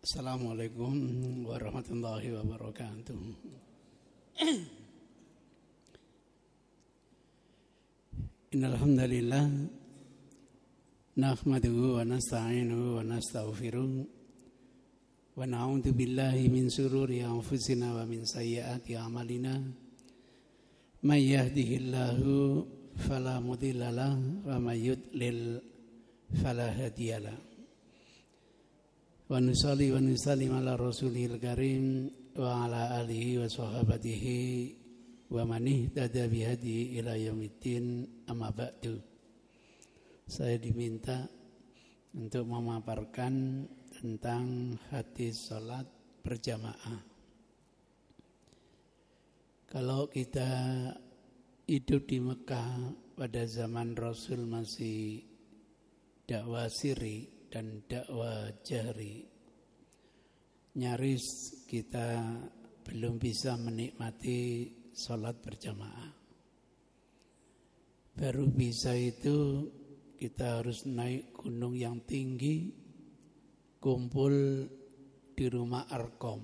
Assalamualaikum warahmatullahi wabarakatuh. Innal hamdalillah nahmaduhu wa nasta'inuhu wa nastaghfiruh wa na'udzu billahi min shururi anfusina wa min sayyiati a'malina. May yahdihillahu fala mudilla lahu wa may yudlil fala hadiyalah. Wa nusalli wa nusallim ala rasulil karim wa ala alihi wa sahabatihi wa man ihtada bihadi ila yaumiddin, amma ba'du. Saya diminta untuk memaparkan tentang hadis salat berjamaah. Kalau kita hidup di Mekah pada zaman Rasul masih dakwah sirri dan dakwah jahri, nyaris kita belum bisa menikmati sholat berjamaah. Baru bisa itu kita harus naik gunung yang tinggi, kumpul di rumah Arqam,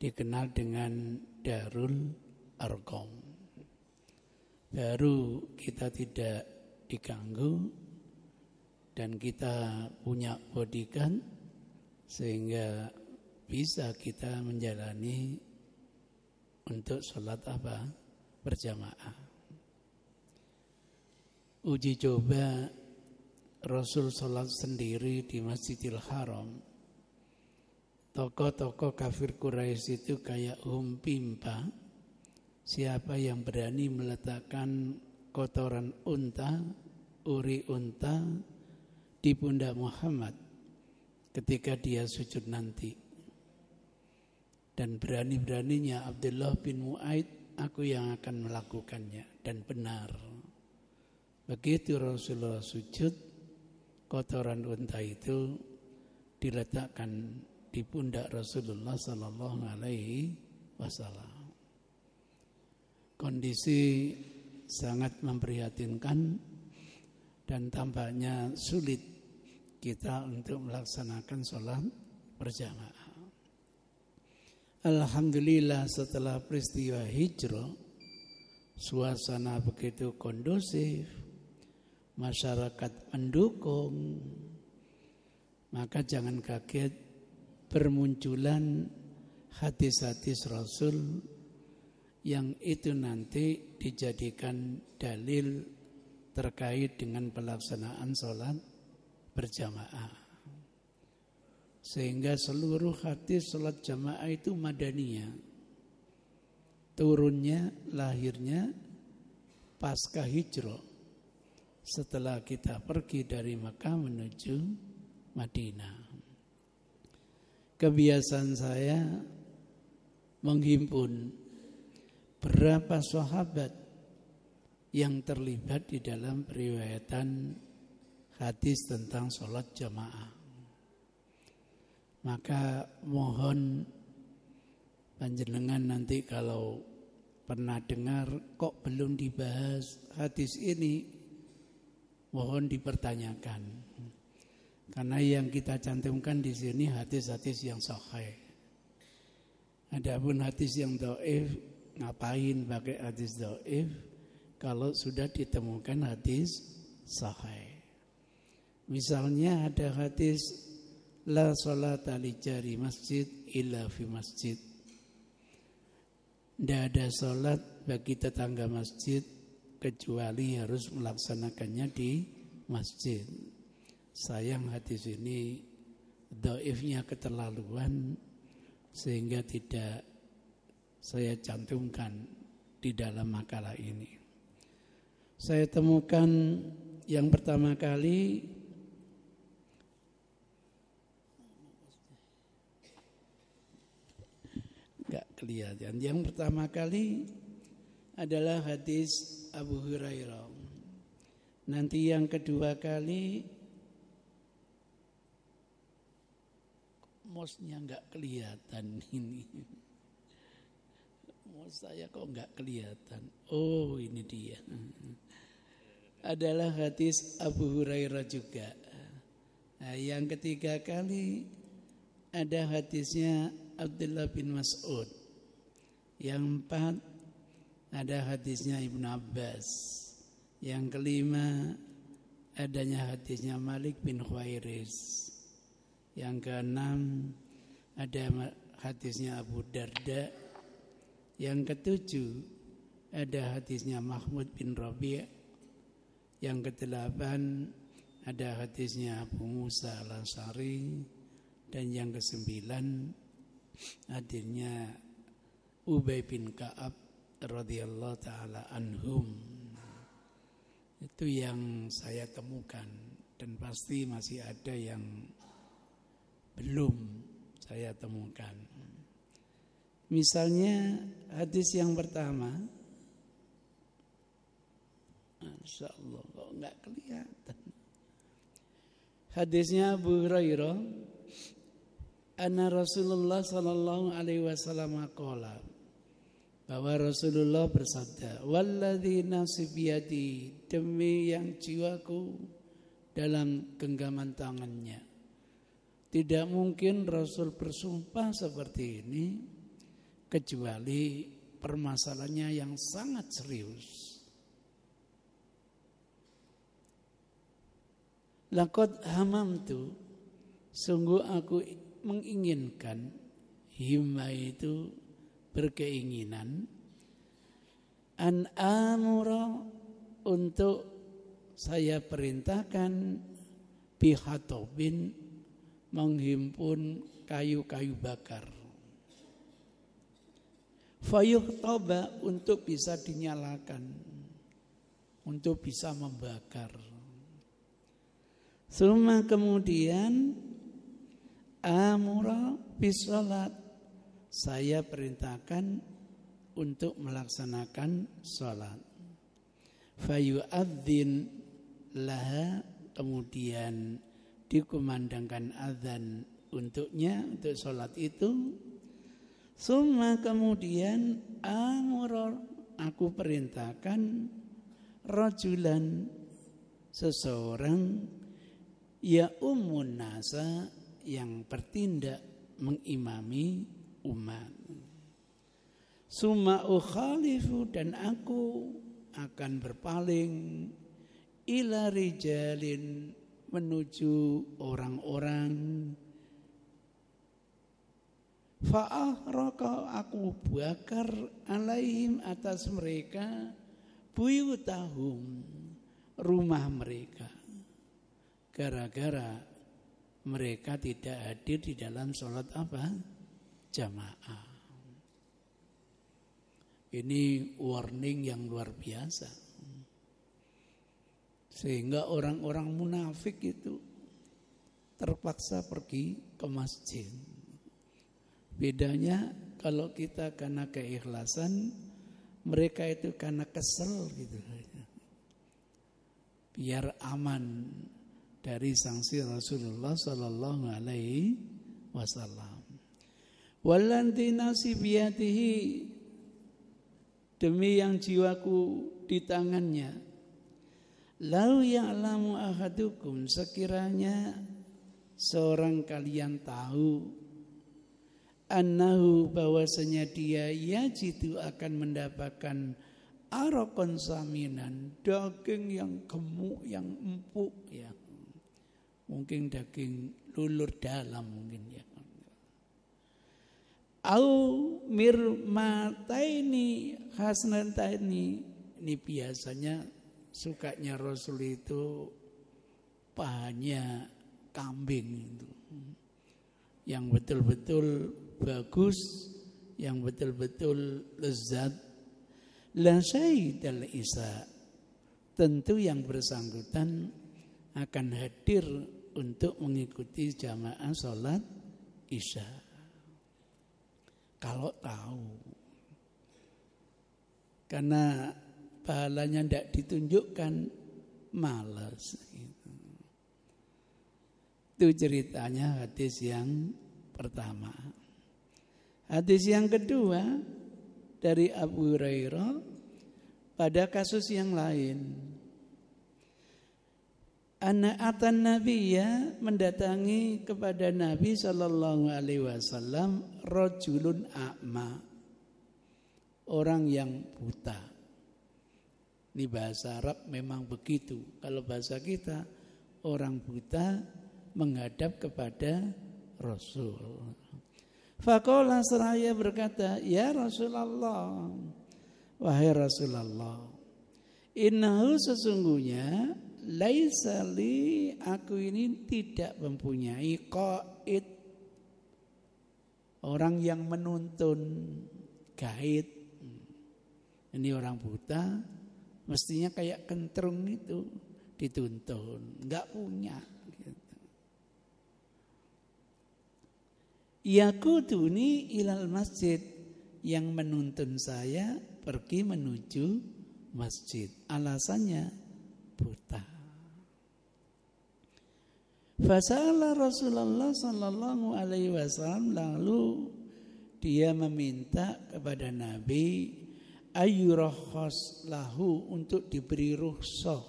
dikenal dengan Darul Arqam. Baru kita tidak diganggu dan kita punya bodyguard sehingga bisa kita menjalani untuk sholat berjamaah. Uji coba Rasul sholat sendiri di Masjidil Haram. Tokoh-tokoh kafir Quraisy itu kayak pimpa. Siapa yang berani meletakkan kotoran unta, uri unta di pundak Muhammad ketika dia sujud nanti. Dan berani-beraninya Abdullah bin Mu'aid, aku yang akan melakukannya. Dan benar. Begitu Rasulullah sujud, kotoran unta itu diletakkan di pundak Rasulullah sallallahu alaihi wasallam. Kondisi sangat memprihatinkan dan tampaknya sulit kita untuk melaksanakan sholat berjamaah. Alhamdulillah setelah peristiwa hijrah, suasana begitu kondusif, masyarakat mendukung, maka jangan kaget bermunculan hadis-hadis Rasul yang itu nanti dijadikan dalil terkait dengan pelaksanaan sholat berjamaah. Sehingga seluruh hadis sholat jamaah itu madaniyah. Turunnya, lahirnya pasca hijrah. Setelah kita pergi dari Makkah menuju Madinah. Kebiasaan saya menghimpun berapa sahabat yang terlibat di dalam periwayatan hadis tentang sholat jamaah. Maka mohon panjenengan nanti kalau pernah dengar kok belum dibahas hadis ini, mohon dipertanyakan. Karena yang kita cantumkan di sini hadis-hadis yang sahih. Adapun hadis yang dhaif, ngapain pakai hadis dhaif kalau sudah ditemukan hadis sahih. Misalnya ada hadis la sholata li jari masjid illa fi masjid. Tidak ada sholat bagi tetangga masjid kecuali harus melaksanakannya di masjid. Sayang hadis ini dhaifnya keterlaluan sehingga tidak saya cantumkan di dalam makalah ini. Saya temukan yang pertama kali enggak kelihatan. Yang pertama kali adalah hadis Abu Hurairah. Nanti yang kedua kali mosnya enggak kelihatan ini. Mos saya kok enggak kelihatan. Oh, ini dia. Adalah hadis Abu Hurairah juga. Nah, yang ketiga kali ada hadisnya Abdullah bin Mas'ud. Yang 4 ada hadisnya Ibnu Abbas. Yang kelima adanya hadisnya Malik bin Khuairis. Yang keenam ada hadisnya Abu Darda. Yang ketujuh ada hadisnya Mahmud bin Rabi'. Yang kedelapan ada hadisnya Abu Musa al-Asy'ari. Dan yang kesembilan hadisnya Ubay bin Ka'ab radhiyallahu taala anhum. Itu yang saya temukan, dan pasti masih ada yang belum saya temukan. Misalnya hadis yang pertama, Masya Allah kok nggak kelihatan. Hadisnya Abu Hurairah, anna Rasulullah sallallahu alaihi wasallam qala, bahwa Rasulullah bersabda, walladzi nafsi biyadi, demi yang jiwaku dalam genggaman tangannya. Tidak mungkin Rasul bersumpah seperti ini kecuali permasalahannya yang sangat serius. Laqad hamamtu, sungguh aku menginginkan, himma itu berkeinginan, an amura, untuk saya perintahkan, bihatobin, menghimpun kayu-kayu bakar, fayuhtoba, untuk bisa dinyalakan, untuk bisa membakar. Suma kemudian amura bisolat, saya perintahkan untuk melaksanakan sholat. Fayu'adzin laha, kemudian dikumandangkan azan untuknya, untuk sholat itu. Summa kemudian amura, aku perintahkan, rajulan, seseorang, ya ummun nasa, yang bertindak mengimami umat. Summa ukhalifu, dan aku akan berpaling, ila rijalin, menuju orang-orang, fa'ahraka, aku bakar, alaihim, atas mereka, buyutahum, rumah mereka, gara-gara mereka tidak hadir di dalam sholat apa? Jamaah. Ini warning yang luar biasa. Sehingga orang-orang munafik itu terpaksa pergi ke masjid. Bedanya kalau kita karena keikhlasan, mereka itu karena kesel gitu. Biar aman dari sanksi Rasulullah sallallahu alaihi wasallam. Walladzi nafsi biyadihi, demi yang jiwaku di tangannya. Lau ya'lamu ahadukum, sekiranya seorang kalian tahu, annahu, bahwasanya dia yajidu, akan mendapatkan arokon saminan, daging yang gemuk, yang empuk ya. Mungkin daging lulur dalam mungkin ya. Au mirmataini hasnataini, ini biasanya sukanya Rasul itu pahanya kambing itu, yang betul-betul bagus, yang betul-betul lezat. La sayyidal isa, tentu yang bersangkutan akan hadir untuk mengikuti jamaah sholat isya. Kalau tahu, karena pahalanya tidak ditunjukkan, malas. Itu ceritanya hadis yang pertama. Hadis yang kedua dari Abu Hurairah pada kasus yang lain. Ana atan nabiyya, mendatangi kepada Nabi sallallahu alaihi wasallam rajulun a'ma, orang yang buta. Ini bahasa Arab memang begitu. Kalau bahasa kita, orang buta menghadap kepada Rasul. Faqala, seraya berkata, ya Rasulullah, wahai Rasulullah, innahu, sesungguhnya, laisa li, aku ini tidak mempunyai qaid, orang yang menuntun, guide. Ini orang buta, mestinya kayak kentrung itu dituntun, enggak punya. Yaquduni ilal masjid, yang menuntun saya pergi menuju masjid. Alasannya buta. Fasala Rasulullah sallallahu alaihi wasallam, lalu dia meminta kepada Nabi ayyurakhas lahu, untuk diberi rukhsah,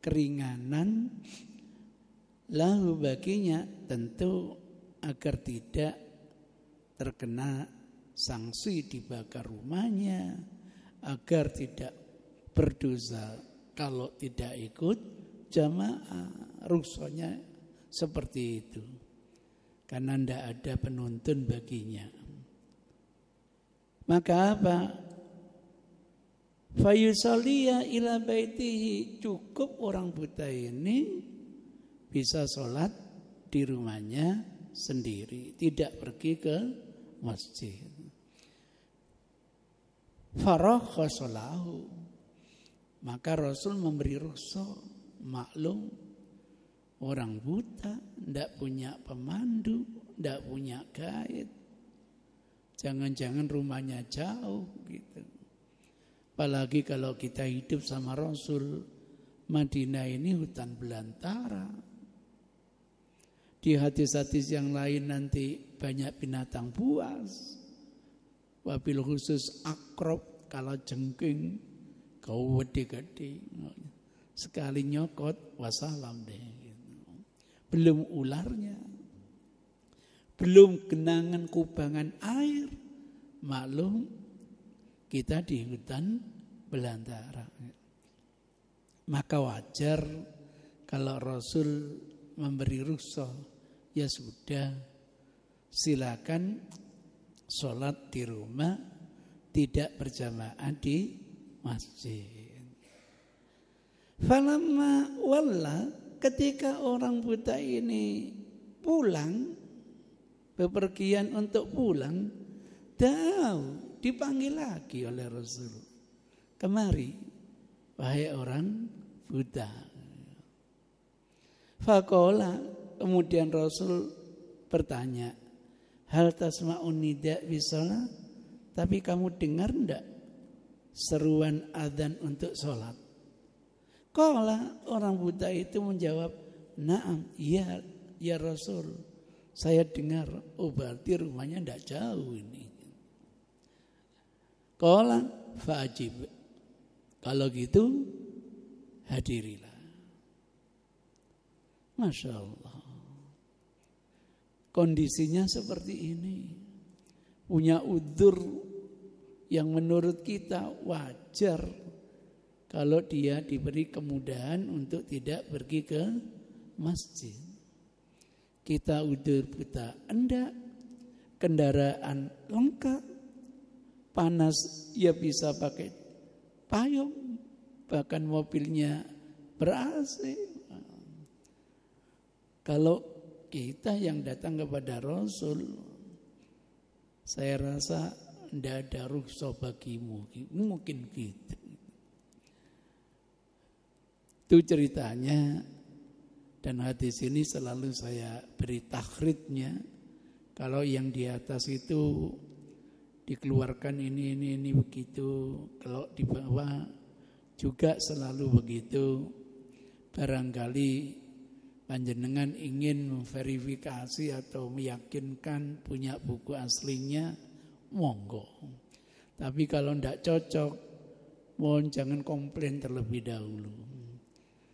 keringanan, lahu baginya, tentu agar tidak terkena sanksi dibakar rumahnya, agar tidak berdosa kalau tidak ikut jamaah. Rukhsahnya seperti itu, karena tidak ada penuntun baginya. Maka apa? Fayusalliya ila baitihi, cukup orang buta ini bisa sholat di rumahnya sendiri, tidak pergi ke masjid. Farakhasalahu, maka Rasul memberi rukhsah. Maklum, orang buta tidak punya pemandu, tidak punya guide, jangan-jangan rumahnya jauh gitu. Apalagi kalau kita hidup sama Rasul, Madinah ini hutan belantara. Di hadis-hadis yang lain nanti banyak binatang buas. Wabil khusus akrab, kalau jengking kau gede-gede. Sekali nyokot wassalam deh. Belum ularnya. Belum genangan kubangan air. Maklum kita di hutan belantara. Maka wajar kalau Rasul memberi rukhsah, ya sudah, silakan sholat di rumah, tidak berjamaah di masjid. Falamma walla, ketika orang buta ini pulang, bepergian untuk pulang, dipanggil lagi oleh Rasul. Kemari, wahai orang buta. Faqala, kemudian Rasul bertanya, hal tasma'un nida' bisalah, tapi kamu dengar enggak seruan adzan untuk sholat? Qala, orang buta itu menjawab, na'am, iya ya Rasul, saya dengar. Oh, berarti rumahnya enggak jauh ini. Qala fa'ajib, kalau gitu hadirilah. Masya Allah, kondisinya seperti ini. Punya udzur yang menurut kita wajar kalau dia diberi kemudahan untuk tidak pergi ke masjid. Kita udzur buta, enggak, kendaraan lengkap, panas ya bisa pakai payung, bahkan mobilnya ber-AC. Kalau kita yang datang kepada Rasul, saya rasa tidak ada rukhsah bagimu, mungkin gitu. Itu ceritanya, dan hadis ini selalu saya beri takhridnya. Kalau yang di atas itu dikeluarkan ini begitu, kalau di bawah juga selalu begitu. Barangkali panjenengan ingin memverifikasi atau meyakinkan punya buku aslinya, monggo. Tapi kalau tidak cocok, mohon jangan komplain terlebih dahulu.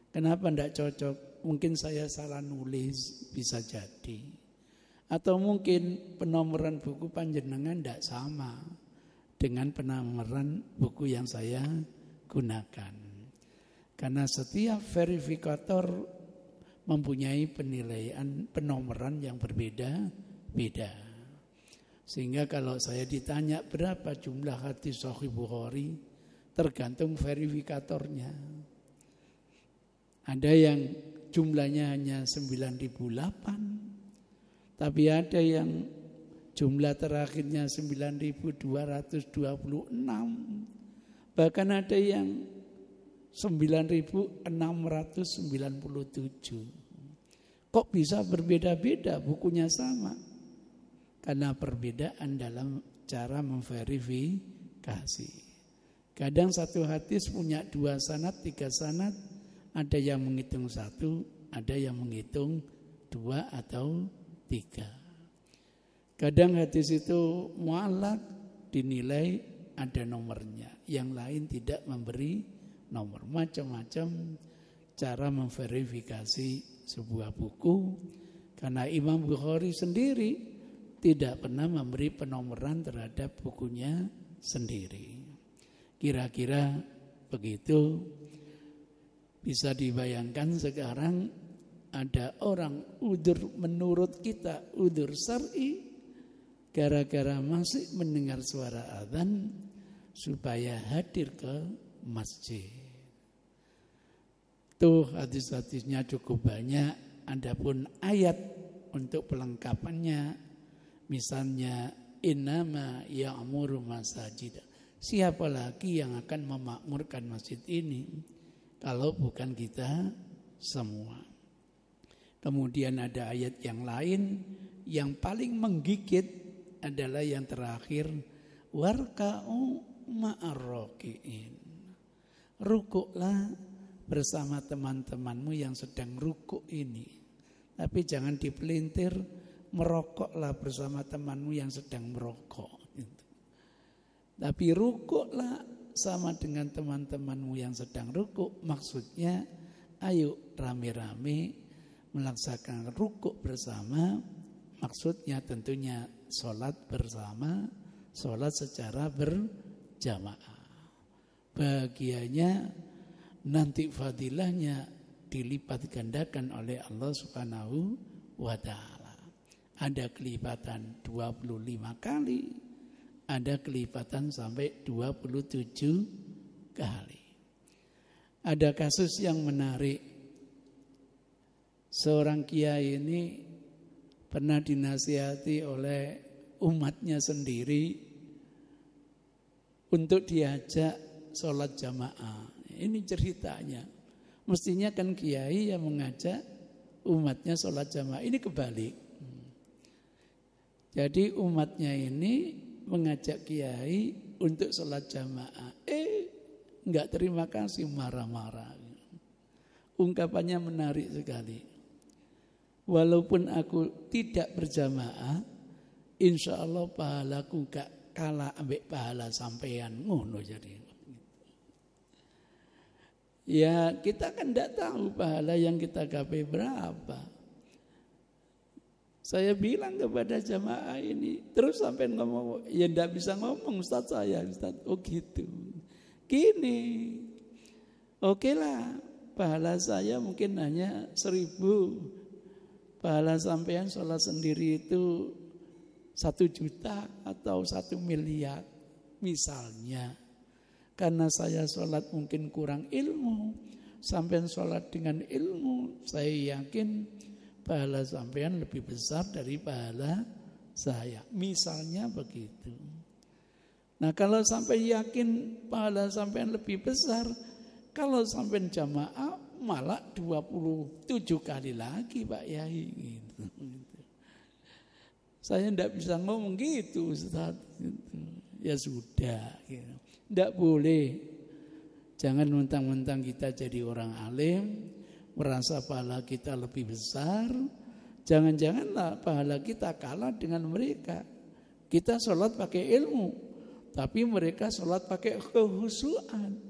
Kenapa tidak cocok? mungkin saya salah nulis, bisa jadi. Atau mungkin penomoran buku panjenengan tidak sama dengan penomoran buku yang saya gunakan. Karena setiap verifikator mempunyai penilaian penomoran yang berbeda-beda. Sehingga kalau saya ditanya berapa jumlah hadis Sahih Bukhari, tergantung verifikatornya. Ada yang jumlahnya hanya 9.008, tapi ada yang jumlah terakhirnya 9.226, bahkan ada yang 9.697. Kok bisa berbeda-beda, bukunya sama? Karena perbedaan dalam cara memverifikasi. Kadang satu hadis punya 2 sanad, 3 sanad, ada yang menghitung 1, ada yang menghitung 2 atau 3. Kadang hadis itu mu'allaq, dinilai ada nomornya, yang lain tidak memberi nomor. Macam-macam cara memverifikasi sebuah buku, karena Imam Bukhari sendiri tidak pernah memberi penomoran terhadap bukunya sendiri. Kira-kira begitu. Bisa dibayangkan sekarang ada orang udzur menurut kita, udzur syar'i, gara-gara masih mendengar suara adzan supaya hadir ke masjid. Tuh hadis-hadisnya cukup banyak. Adapun ayat untuk pelengkapannya, misalnya innama ya'muru masajid. Siapa lagi yang akan memakmurkan masjid ini kalau bukan kita semua? Kemudian ada ayat yang lain yang paling menggigit adalah yang terakhir, warka'u ma'ar-raki'in. Rukuklah bersama teman-temanmu yang sedang rukuk ini. Tapi jangan dipelintir, merokoklah bersama temanmu yang sedang merokok. Tapi rukuklah sama dengan teman-temanmu yang sedang rukuk. Maksudnya ayo rame-rame melaksanakan rukuk bersama. Maksudnya tentunya sholat bersama, sholat secara berjamaah. Bahagianya nanti fadilahnya dilipat gandakan oleh Allah Subhanahu wa ta'ala. Ada kelipatan 25 kali, ada kelipatan sampai 27 kali. Ada kasus yang menarik. Seorang kiai ini pernah dinasihati oleh umatnya sendiri untuk diajak sholat jamaah. Ini ceritanya. Mestinya kan kiai yang mengajak umatnya sholat jamaah. Ini kebalik. Jadi umatnya ini mengajak kiai untuk sholat jamaah. Enggak terima kasih, marah-marah. Ungkapannya menarik sekali. Walaupun aku tidak berjamaah, insya Allah pahalaku gak kalah ambek pahala sampean. Ngono jadi. Ya kita kan tidak tahu pahala yang kita gapai berapa. Saya bilang kepada jamaah ini, terus sampai ngomong, ya tidak bisa ngomong Ustaz saya, Ustaz. Oh gitu. Gini, oke lah, pahala saya mungkin hanya 1.000. Pahala sampean sholat sendiri itu 1 juta atau 1 miliar misalnya. Karena saya sholat mungkin kurang ilmu, sampean sholat dengan ilmu, saya yakin pahala sampean lebih besar dari pahala saya. Misalnya begitu. Nah kalau sampai yakin pahala sampean lebih besar, kalau sampean jamaah malah 27 kali lagi Pak Yai. Gitu. Saya tidak bisa ngomong gitu Ustaz. Ya sudah. Gitu. Tidak boleh. Jangan mentang-mentang kita jadi orang alim, merasa pahala kita lebih besar. Jangan-janganlah pahala kita kalah dengan mereka. Kita sholat pakai ilmu, tapi mereka sholat pakai kehusuan.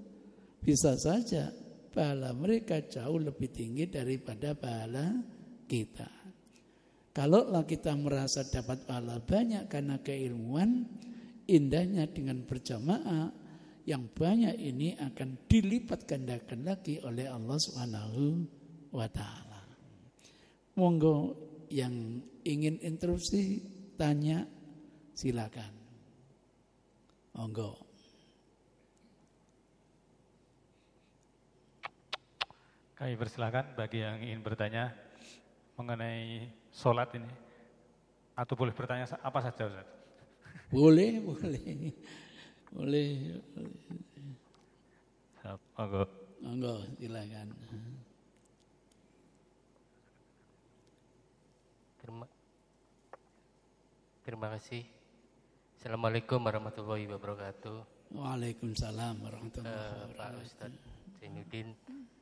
Bisa saja pahala mereka jauh lebih tinggi daripada pahala kita. Kalaulah kita merasa dapat pahala banyak karena keilmuan, indahnya dengan berjamaah yang banyak ini akan dilipat gandakan lagi oleh Allah Subhanahu wa taala. Monggo yang ingin interupsi tanya silakan. Monggo. Kami persilakan bagi yang ingin bertanya mengenai sholat ini, atau boleh bertanya apa saja, Ustaz? Boleh. Monggo, silakan. Terima kasih. Assalamualaikum warahmatullahi wabarakatuh. Waalaikumsalam warahmatullahi wabarakatuh. Pak Ustadz Zainuddin,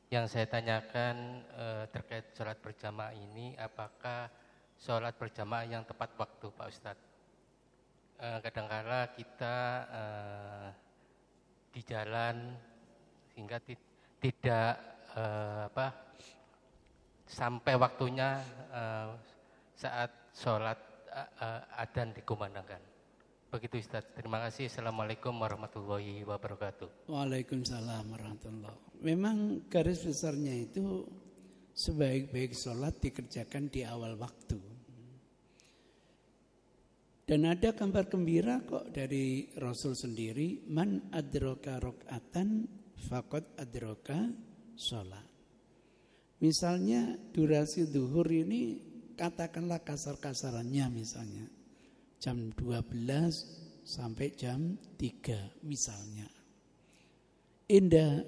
yang saya tanyakan terkait sholat berjamaah ini, apakah sholat berjamaah yang tepat waktu, Pak Ustadz? Kadang-kala kita di jalan sehingga tidak sampai waktunya saat sholat adzan dikumandangkan. Begitu Ustaz. Terima kasih. Assalamualaikum warahmatullahi wabarakatuh. Waalaikumsalam warahmatullahi wabarakatuh. Memang garis besarnya itu sebaik-baik sholat dikerjakan di awal waktu. Dan ada kabar gembira kok dari Rasul sendiri, man adraka rok'atan faqad adraka sholat. Misalnya durasi duhur ini katakanlah kasar-kasarannya misalnya jam 12 sampai jam 3 misalnya. Indah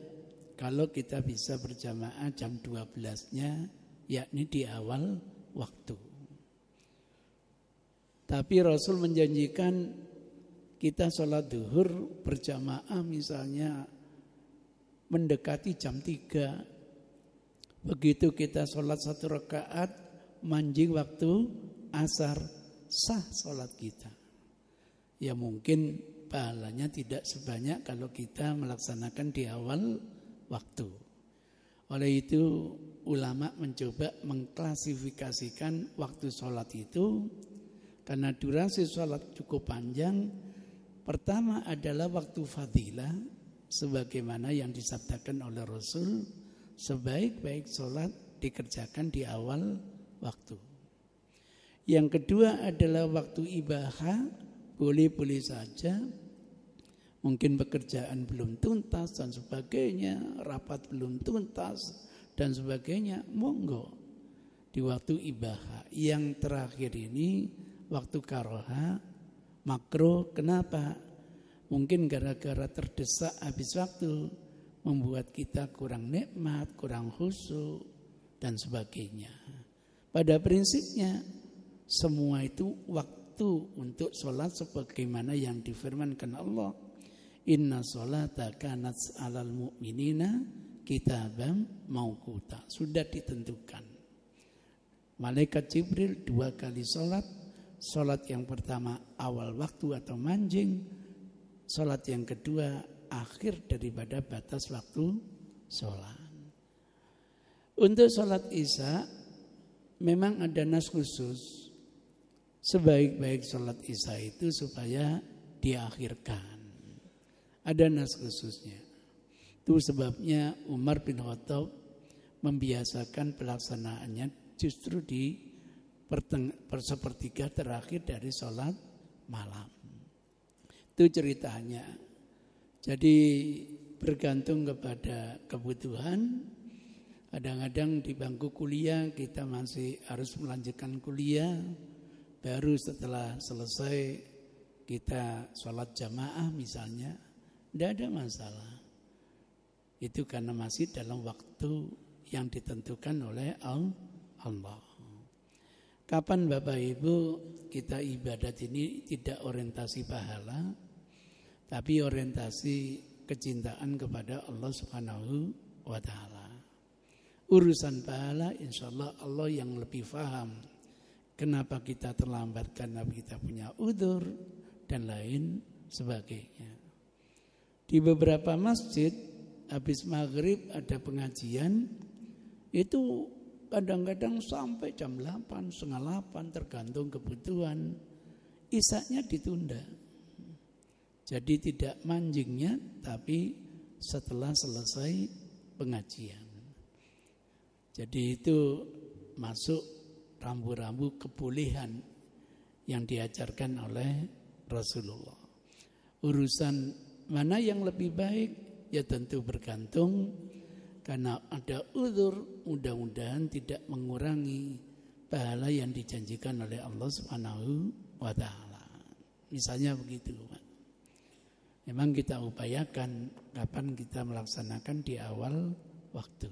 kalau kita bisa berjamaah jam 12-nya, yakni di awal waktu. Tapi Rasul menjanjikan kita sholat duhur berjamaah misalnya mendekati jam 3. Begitu kita sholat 1 rakaat, manjing waktu asar, sah sholat kita. Ya mungkin pahalanya tidak sebanyak kalau kita melaksanakan di awal waktu. Oleh itu ulama mencoba mengklasifikasikan waktu sholat itu, karena durasi sholat cukup panjang. Pertama adalah waktu fadilah, sebagaimana yang disabdakan oleh Rasul, sebaik-baik sholat dikerjakan di awal waktu. Yang kedua adalah waktu ibadah, boleh-boleh saja. Mungkin pekerjaan belum tuntas dan sebagainya, rapat belum tuntas dan sebagainya, monggo di waktu ibadah. Yang terakhir ini waktu karoha, makruh. Kenapa? Mungkin gara-gara terdesak habis waktu, membuat kita kurang nikmat, kurang khusyuk dan sebagainya. Pada prinsipnya semua itu waktu untuk sholat sebagaimana yang difirmankan Allah, inna sholata kanat 'alal mu'minina kitaban mauquta. Sudah ditentukan. Malaikat Jibril 2 kali sholat. Sholat yang pertama awal waktu atau manjing. Sholat yang kedua akhir daripada batas waktu sholat. Untuk sholat isya memang ada nas khusus. Sebaik-baik sholat isya itu supaya diakhirkan. Ada nas khususnya. Itu sebabnya Umar bin Khattab membiasakan pelaksanaannya justru di sepertiga terakhir dari sholat malam. Itu ceritanya. Jadi bergantung kepada kebutuhan. Kadang-kadang di bangku kuliah kita masih harus melanjutkan kuliah. Baru setelah selesai kita sholat jamaah misalnya, tidak ada masalah. Itu karena masih dalam waktu yang ditentukan oleh Allah. Kapan Bapak Ibu kita ibadat ini tidak orientasi pahala, tapi orientasi kecintaan kepada Allah Subhanahu wa Ta'ala. Urusan pahala insya Allah Allah yang lebih paham. Kenapa kita terlambat? Karena kita punya udzur dan lain sebagainya. Di beberapa masjid habis maghrib ada pengajian, itu kadang-kadang sampai jam 8, setengah 8 tergantung kebutuhan. Isaknya ditunda. Jadi tidak manjingnya, tapi setelah selesai pengajian. Jadi itu masuk rambu-rambu kebolehan yang diajarkan oleh Rasulullah. Urusan mana yang lebih baik ya tentu bergantung, karena ada uzur, mudah-mudahan tidak mengurangi pahala yang dijanjikan oleh Allah Subhanahu wa taala. Misalnya begitu, Pak. Memang kita upayakan kapan kita melaksanakan di awal waktu.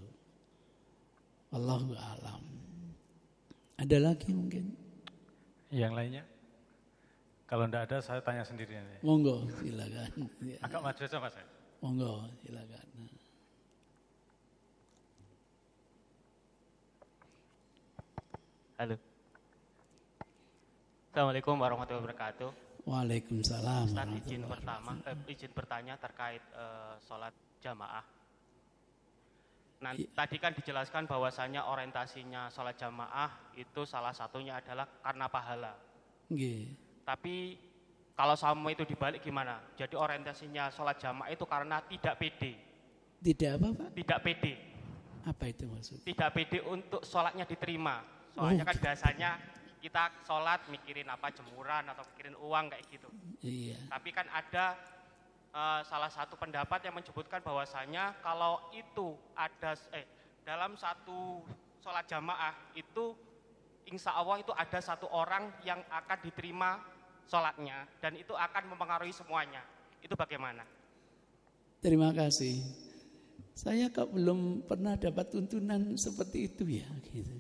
Wallahu a'lam. Ada lagi mungkin? Yang lainnya? Kalau tidak ada saya tanya sendiri nanti. Monggo, silakan. Agak maju aja Mas. Monggo, silakan. Halo. Assalamualaikum warahmatullahi wabarakatuh. Waalaikumsalam. Ustaz, izin bertanya terkait sholat jamaah. Tadi kan dijelaskan bahwasanya orientasinya sholat jamaah itu salah satunya adalah karena pahala. Nggih. Tapi kalau sama itu dibalik gimana? Jadi orientasinya sholat jamaah itu karena tidak pede. Tidak apa, Pak? Tidak pede. Apa itu maksudnya? Tidak pede untuk sholatnya diterima. Soalnya kan biasanya kita sholat mikirin apa, jemuran atau mikirin uang kayak gitu. Iya. Tapi kan ada salah satu pendapat yang menyebutkan bahwasanya kalau itu ada dalam satu sholat jamaah itu insya Allah itu ada satu orang yang akan diterima sholatnya dan itu akan mempengaruhi semuanya. Itu bagaimana? Terima kasih. Saya kok belum pernah dapat tuntunan seperti itu ya, gitu.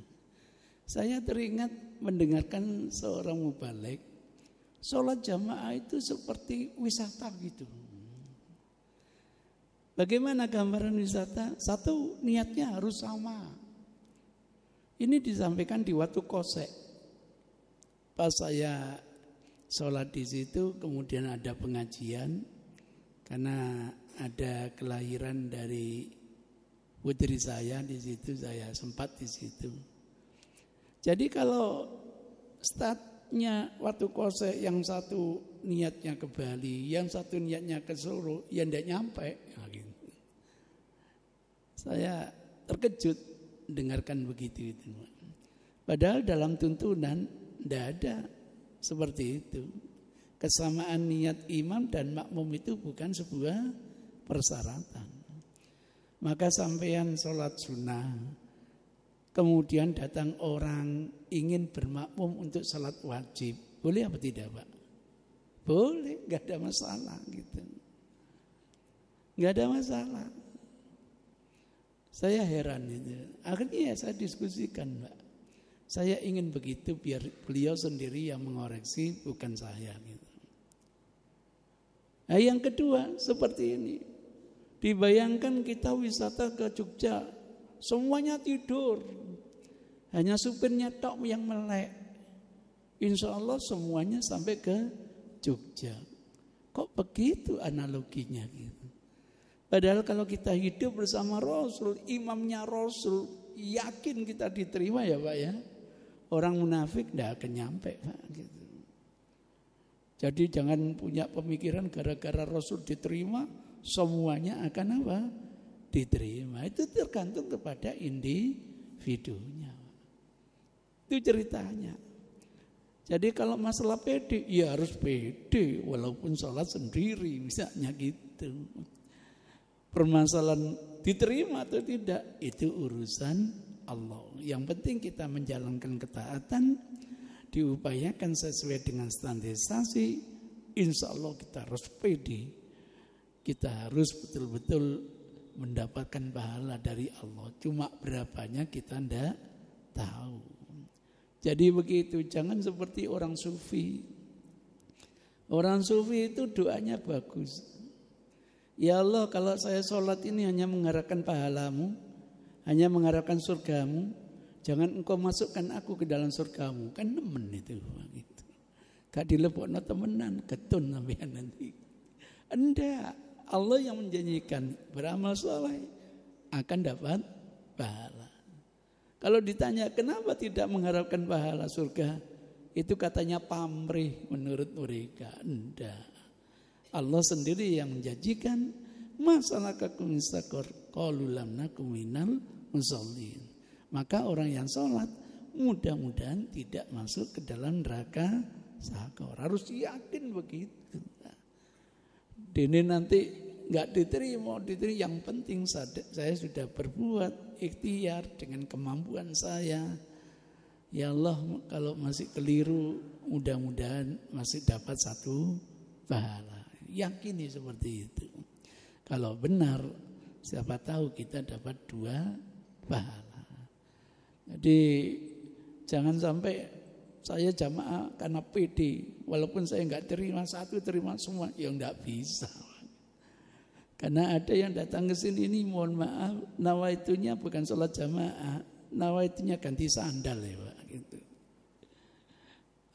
Saya teringat mendengarkan seorang mubalik, sholat jamaah itu seperti wisata gitu. Bagaimana gambaran wisata? Satu, niatnya harus sama. Ini disampaikan di Watu Kosek. Pas saya sholat di situ, kemudian ada pengajian karena ada kelahiran dari putri saya di situ, saya sempat di situ. Jadi kalau startnya Watu Kosek yang satu niatnya ke Bali, yang satu niatnya ke Solo, ya tidak nyampe. Nah, gitu. Saya terkejut dengarkan begitu itu. Padahal dalam tuntunan tidak ada seperti itu. Kesamaan niat imam dan makmum itu bukan sebuah persyaratan. Maka sampean sholat sunnah, kemudian datang orang ingin bermakmum untuk salat wajib, boleh apa tidak, Pak? Boleh, nggak ada masalah gitu. Nggak ada masalah. Saya heran itu. Akhirnya saya diskusikan, Pak. Saya ingin begitu biar beliau sendiri yang mengoreksi, bukan saya gitu. Nah, yang kedua seperti ini. Dibayangkan kita wisata ke Jogja, semuanya tidur. Hanya supirnya tok yang melek. Insya Allah semuanya sampai ke Jogja. Kok begitu analoginya gitu? Padahal kalau kita hidup bersama Rasul, imamnya Rasul, yakin kita diterima ya Pak ya. Orang munafik tidak akan nyampe Pak gitu. Jadi jangan punya pemikiran gara-gara Rasul diterima, semuanya akan apa? Diterima. Itu tergantung kepada individunya. Itu ceritanya. Jadi kalau masalah pede, ya harus pede walaupun sholat sendiri misalnya gitu. Permasalahan diterima atau tidak itu urusan Allah. Yang penting kita menjalankan ketaatan, diupayakan sesuai dengan standarisasi. Insya Allah kita harus pede. Kita harus betul-betul mendapatkan pahala dari Allah. Cuma berapanya kita tidak tahu. Jadi begitu, jangan seperti orang sufi. Orang sufi itu doanya bagus. Ya Allah, kalau saya sholat ini hanya mengharapkan pahalamu, hanya mengharapkan surgamu, jangan engkau masukkan aku ke dalam surgamu. Kan nemen itu. Gitu. Gak dilebokno temenan, ketun sampean nanti. Enggak, Allah yang menjanjikan beramal soleh akan dapat pahala. Kalau ditanya kenapa tidak mengharapkan pahala surga, itu katanya pamrih menurut mereka. Enggak. Allah sendiri yang menjanjikan masalakakum sakor qalu lam nakum minal musallin. Maka orang yang sholat mudah-mudahan tidak masuk ke dalam neraka sakor. Harus yakin begitu. Dene nanti nggak diterima, yang penting saya sudah berbuat ikhtiar dengan kemampuan saya. Ya Allah, kalau masih keliru, mudah-mudahan masih dapat satu pahala. Yakini seperti itu. Kalau benar, siapa tahu kita dapat 2 pahala. Jadi jangan sampai saya jamaah karena pede, walaupun saya nggak terima satu, terima semua, ya nggak bisa. Karena ada yang datang ke sini ini, mohon maaf, nawaitunya bukan sholat jamaah, nawaitunya ganti sandal ya Pak, gitu.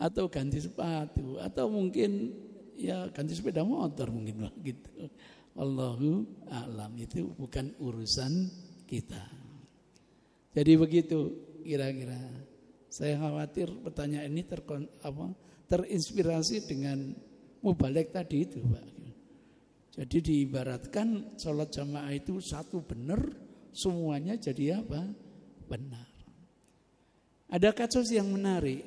Atau ganti sepatu, atau mungkin ya ganti sepeda motor mungkin Pak, gitu. Allahu a'lam, itu bukan urusan kita. Jadi begitu kira-kira. Saya khawatir pertanyaan ini terinspirasi dengan mubalek tadi itu Pak. Jadi diibaratkan sholat jamaah itu satu benar, semuanya jadi apa? Benar. Ada kasus yang menarik.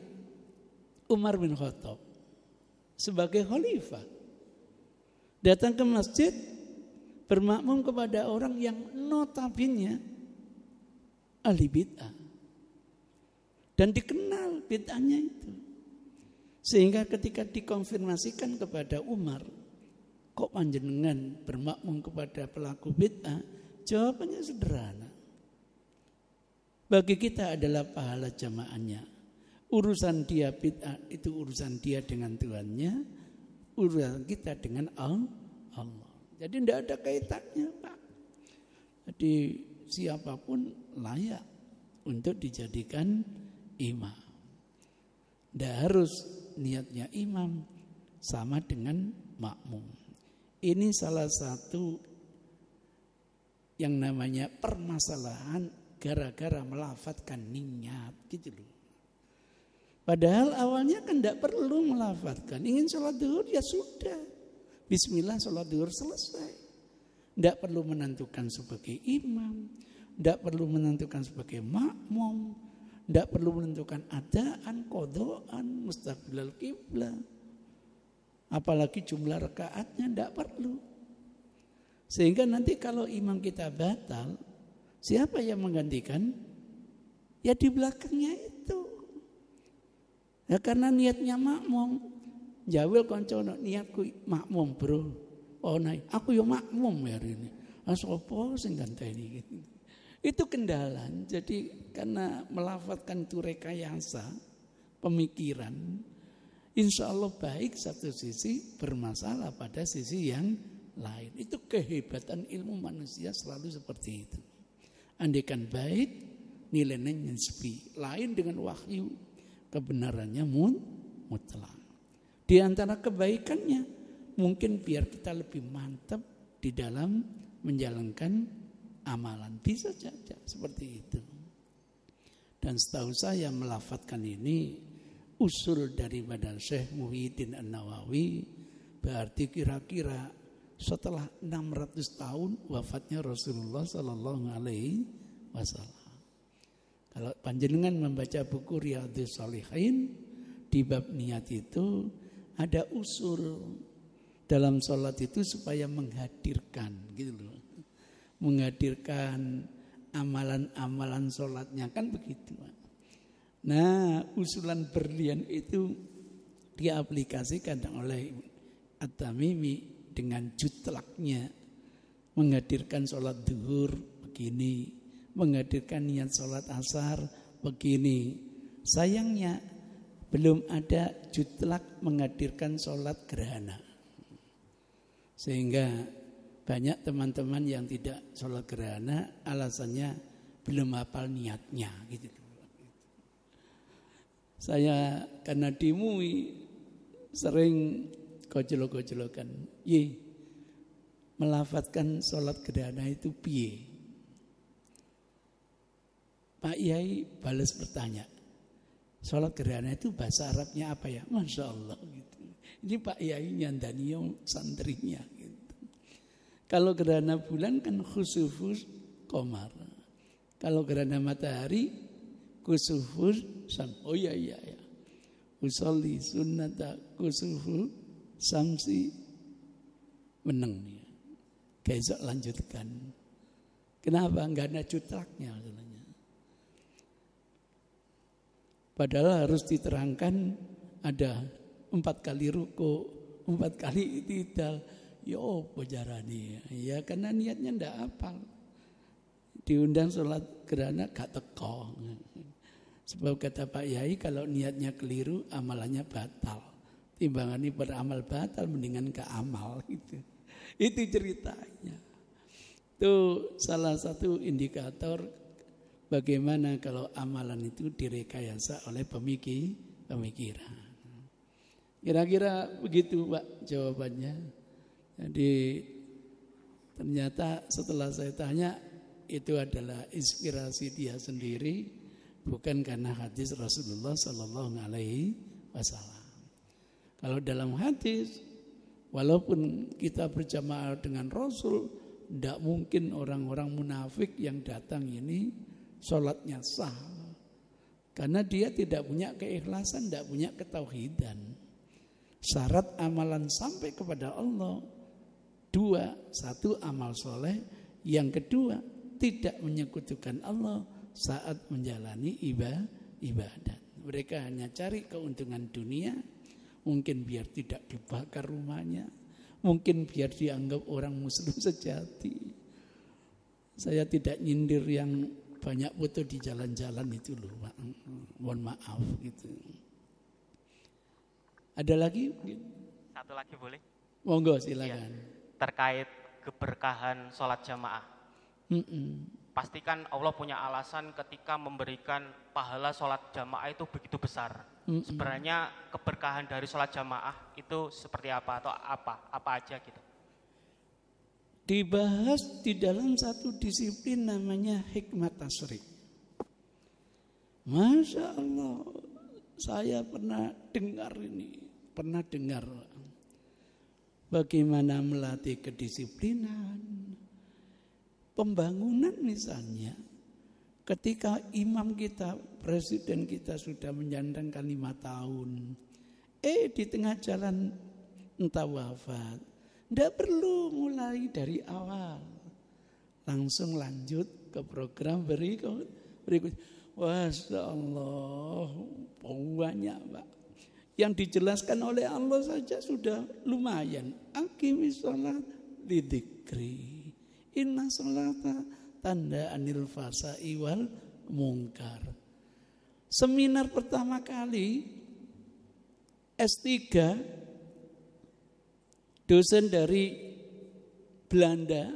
Umar bin Khattab sebagai khalifah datang ke masjid bermakmum kepada orang yang notabene ahli bid'ah. Dan dikenal bid'ahnya itu. Sehingga ketika dikonfirmasikan kepada Umar, kok panjenengan bermakmum kepada pelaku bid'ah? Jawabannya sederhana. Bagi kita adalah pahala jamaahnya. Urusan dia bid'ah itu urusan dia dengan Tuhannya, urusan kita dengan Allah. Jadi tidak ada kaitannya Pak. Jadi siapapun layak untuk dijadikan imam. Tidak harus niatnya imam sama dengan makmum. Ini salah satu yang namanya permasalahan gara-gara melafadzkan niat gitu loh. Padahal awalnya kan tidak perlu melafadzkan. Ingin sholat duhur ya sudah. Bismillah sholat duhur selesai. Tidak perlu menentukan sebagai imam. Tidak perlu menentukan sebagai makmum. Tidak perlu menentukan adaan, qadaan, mustaqbilal qiblah. Apalagi jumlah rakaatnya tidak perlu. Sehingga nanti kalau imam kita batal, siapa yang menggantikan? Ya di belakangnya itu. Ya karena niatnya makmum. Jawil koncono niatku makmum bro. Oh naik, aku yo makmum hari ini. Asopo sing ganteni gitu. Itu kendala. Jadi karena melafadzkan itu rekayasa pemikiran, insya Allah baik satu sisi, bermasalah pada sisi yang lain. Itu kehebatan ilmu manusia selalu seperti itu. Andaikan baik, nilainya nisbi. Lain dengan wahyu, kebenarannya mutlak. Di antara kebaikannya, mungkin biar kita lebih mantap di dalam menjalankan amalan, bisa saja seperti itu. Dan setahu saya melafadzkan ini usul daripada Syekh Muhyiddin An-Nawawi, berarti kira-kira setelah 600 tahun wafatnya Rasulullah Sallallahu Alaihi Wasallam. Kalau panjenengan membaca buku Riyadhus Shalihin, di bab niat itu ada usul dalam sholat itu supaya menghadirkan gitu loh. Menghadirkan amalan-amalan sholatnya kan begitu. Nah usulan berlian itu diaplikasikan oleh At-Tamimi dengan jutlaknya. Menghadirkan sholat duhur begini, menghadirkan niat sholat asar begini. Sayangnya belum ada jutlak menghadirkan sholat gerhana. Sehingga banyak teman-teman yang tidak sholat gerhana alasannya belum hafal niatnya gitu. Saya karena dimui sering gojlok-gojlokan. melafatkan sholat gerhana itu piye? Pak Yai balas bertanya, sholat gerhana itu bahasa Arabnya apa ya? Masya Allah gitu. Ini Pak Yai nyandani santrinya gitu. Kalau gerhana bulan kan khusufus qamar. Kalau gerhana matahari kusufus sam. Oh iya. Usolli sunnata kusufu samsi meneng nih. Besok lanjutkan. Kenapa? Enggak ada cutraknya katanya. Padahal harus diterangkan ada 4 kali ruku, 4 kali i'tidal. Yo pojarani. Ya karena niatnya ndak hafal. Diundang sholat gerhana gak teko. Sebab kata Pak Yai kalau niatnya keliru amalannya batal. Timbangan ini beramal batal mendingan ke amal gitu. Itu ceritanya. Itu salah satu indikator bagaimana kalau amalan itu direkayasa oleh pemikiran. Kira-kira begitu Pak jawabannya. Jadi ternyata setelah saya tanya itu adalah inspirasi dia sendiri, bukan karena hadis Rasulullah Sallallahu Alaihi Wasallam. Kalau dalam hadis, walaupun kita berjamaah dengan Rasul, tidak mungkin orang-orang munafik yang datang ini sholatnya sah, karena dia tidak punya keikhlasan, tidak punya ketauhidan. Syarat amalan sampai kepada Allah 2, 1 amal soleh, yang kedua tidak menyekutukan Allah saat menjalani ibadat. Mereka hanya cari keuntungan dunia, mungkin biar tidak dibakar rumahnya, mungkin biar dianggap orang muslim sejati. Saya tidak nyindir yang banyak foto di jalan-jalan itu loh, Pak. Mohon maaf gitu. Ada lagi? Satu lagi boleh? Monggo silakan. Ya, terkait keberkahan sholat jamaah. Pastikan Allah punya alasan ketika memberikan pahala sholat jamaah itu begitu besar. Sebenarnya keberkahan dari sholat jamaah itu seperti apa atau apa aja gitu? Dibahas di dalam satu disiplin namanya hikmat tasyrik. Masya Allah, saya pernah dengar bagaimana melatih kedisiplinan. Pembangunan misalnya, ketika imam kita, presiden kita sudah menjandangkan 5 tahun, di tengah jalan entah wafat, tidak perlu mulai dari awal, langsung lanjut ke program berikut. Masya Allah, banyak Pak. Yang dijelaskan oleh Allah saja sudah lumayan. Aqimis shalah lidzikri. Inna sholata tanda anil fasai wal mungkar. Seminar pertama kali S3, dosen dari Belanda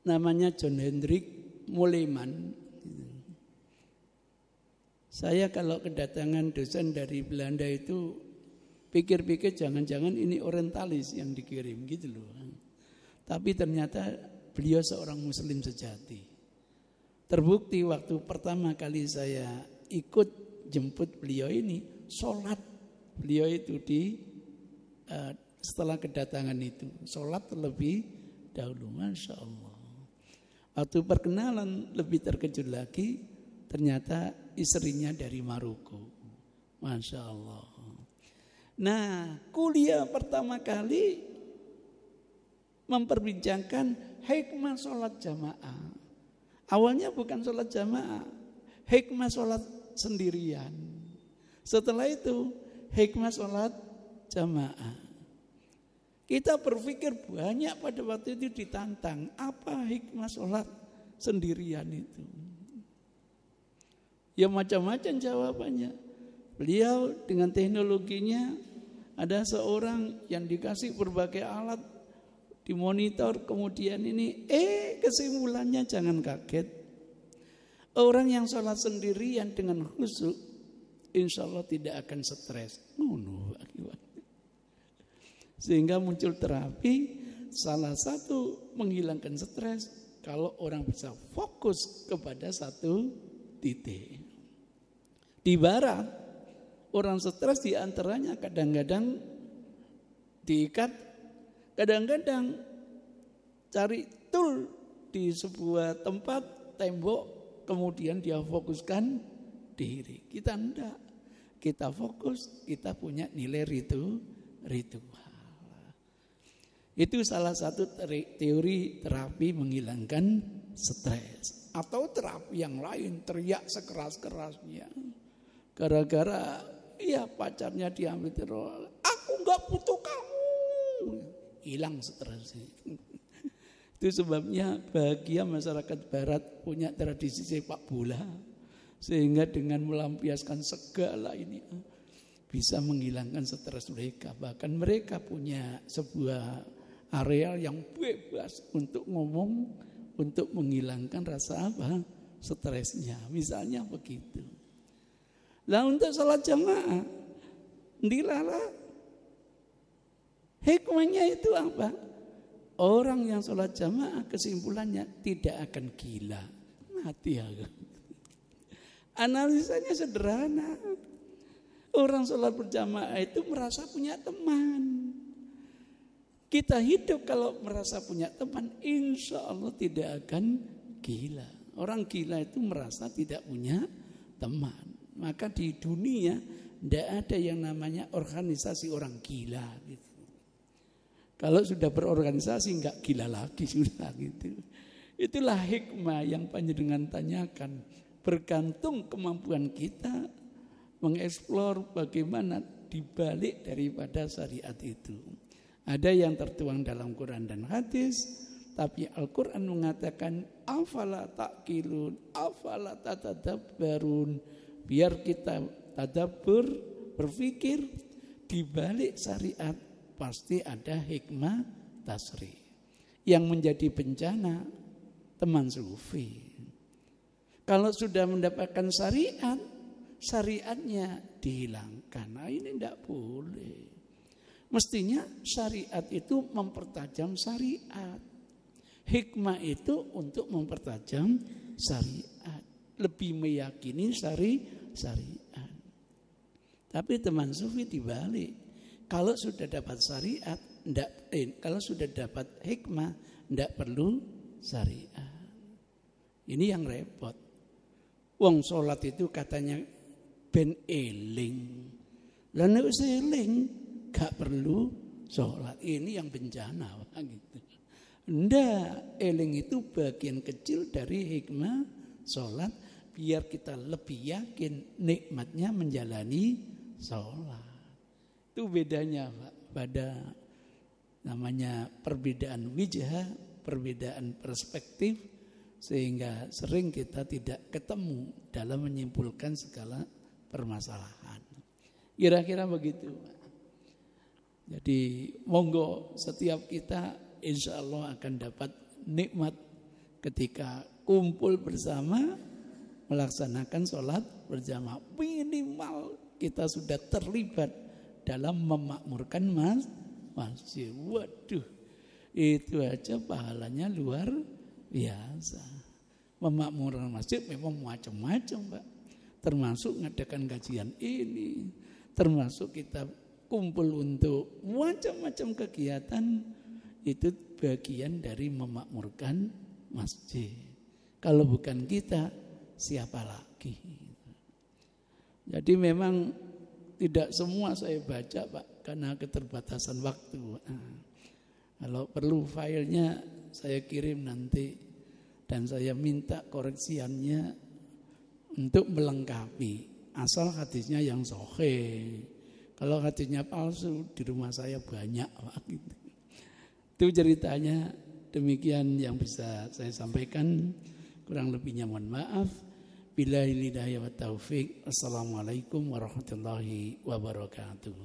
namanya John Hendrik Moleman. Saya kalau kedatangan dosen dari Belanda itu pikir-pikir jangan-jangan ini orientalis yang dikirim gitu loh. Tapi ternyata beliau seorang muslim sejati. Terbukti waktu pertama kali saya ikut jemput beliau ini, sholat beliau itu setelah kedatangan itu, sholat terlebih dahulu. Masya Allah. Waktu perkenalan lebih terkejut lagi, ternyata istrinya dari Maroko. Masya Allah. Nah, kuliah pertama kali memperbincangkan hikmah sholat jamaah. Awalnya bukan sholat jamaah, hikmah sholat sendirian. Setelah itu hikmah sholat jamaah. Kita berpikir banyak pada waktu itu ditantang, apa hikmah sholat sendirian itu? Ya macam-macam jawabannya. Beliau dengan teknologinya, ada seorang yang dikasih berbagai alat, dimonitor, kemudian ini kesimpulannya jangan kaget. Orang yang sholat sendirian dengan khusyuk, insya Allah tidak akan stres. Sehingga muncul terapi salah satu menghilangkan stres kalau orang bisa fokus kepada satu titik. Di barat, orang stres diantaranya kadang-kadang diikat, kadang-kadang cari tool di sebuah tempat, tembok, kemudian dia fokuskan diri. Kita enggak. Kita fokus, kita punya nilai ritual. Itu salah satu teori terapi menghilangkan stres. Atau terapi yang lain, teriak sekeras-kerasnya. Gara-gara ya pacarnya diambil teror. Aku enggak butuh kamu. Hilang stresnya. Itu sebabnya bahagia masyarakat barat punya tradisi sepak bola. Sehingga dengan melampiaskan segala ini bisa menghilangkan stres mereka. Bahkan mereka punya sebuah areal yang bebas untuk ngomong, untuk menghilangkan rasa apa? Stresnya. Misalnya begitu. Lah untuk salat jamaah, dilarang. Hikmahnya itu apa? Orang yang sholat jamaah kesimpulannya tidak akan gila. Mati aku. Analisanya sederhana. Orang sholat berjamaah itu merasa punya teman. Kita hidup kalau merasa punya teman, insya Allah tidak akan gila. Orang gila itu merasa tidak punya teman. Maka di dunia tidak ada yang namanya organisasi orang gila gitu. Kalau sudah berorganisasi enggak gila lagi sudah gitu. Itulah hikmah yang panjenengan tanyakan. Bergantung kemampuan kita mengeksplor bagaimana dibalik daripada syariat itu. Ada yang tertuang dalam Quran dan hadis, tapi Al-Quran mengatakan afala ta'qilun, afala tatadabbarun. Biar kita tadabbur, berpikir dibalik syariat pasti ada hikmah tasri. Yang menjadi bencana teman sufi. Kalau sudah mendapatkan syariat, syariatnya dihilangkan. Nah ini tidak boleh. Mestinya syariat itu mempertajam syariat. Hikmah itu untuk mempertajam syariat. Lebih meyakini syariat. Tapi teman sufi dibalik. Kalau sudah dapat syariat, kalau sudah dapat hikmah, tidak perlu syariat. Ini yang repot. Wong sholat itu katanya ben eling. Lah nek wis eling gak perlu sholat. Ini yang bencana gitu. Ndak, eling itu bagian kecil dari hikmah sholat biar kita lebih yakin nikmatnya menjalani sholat. Itu bedanya Pak, pada namanya perbedaan wijah, perbedaan perspektif. Sehingga sering kita tidak ketemu dalam menyimpulkan segala permasalahan. Kira-kira begitu. Jadi monggo setiap kita insya Allah akan dapat nikmat ketika kumpul bersama melaksanakan sholat berjamaah. Minimal kita sudah terlibat dalam memakmurkan masjid. Waduh, itu aja pahalanya luar biasa. Memakmurkan masjid memang macam-macam Pak. Termasuk ngadakan kajian ini. Termasuk kita kumpul untuk macam-macam kegiatan. Itu bagian dari memakmurkan masjid. Kalau bukan kita, siapa lagi? Jadi memang tidak semua saya baca Pak. Karena keterbatasan waktu. Kalau perlu filenya saya kirim nanti. Dan saya minta koreksiannya untuk melengkapi. Asal hadisnya yang sahih. Kalau hadisnya palsu di rumah saya banyak. Itu ceritanya. Demikian yang bisa saya sampaikan. Kurang lebihnya mohon maaf. Billahi hidayah wa taufik. Assalamualaikum warahmatullahi wabarakatuh.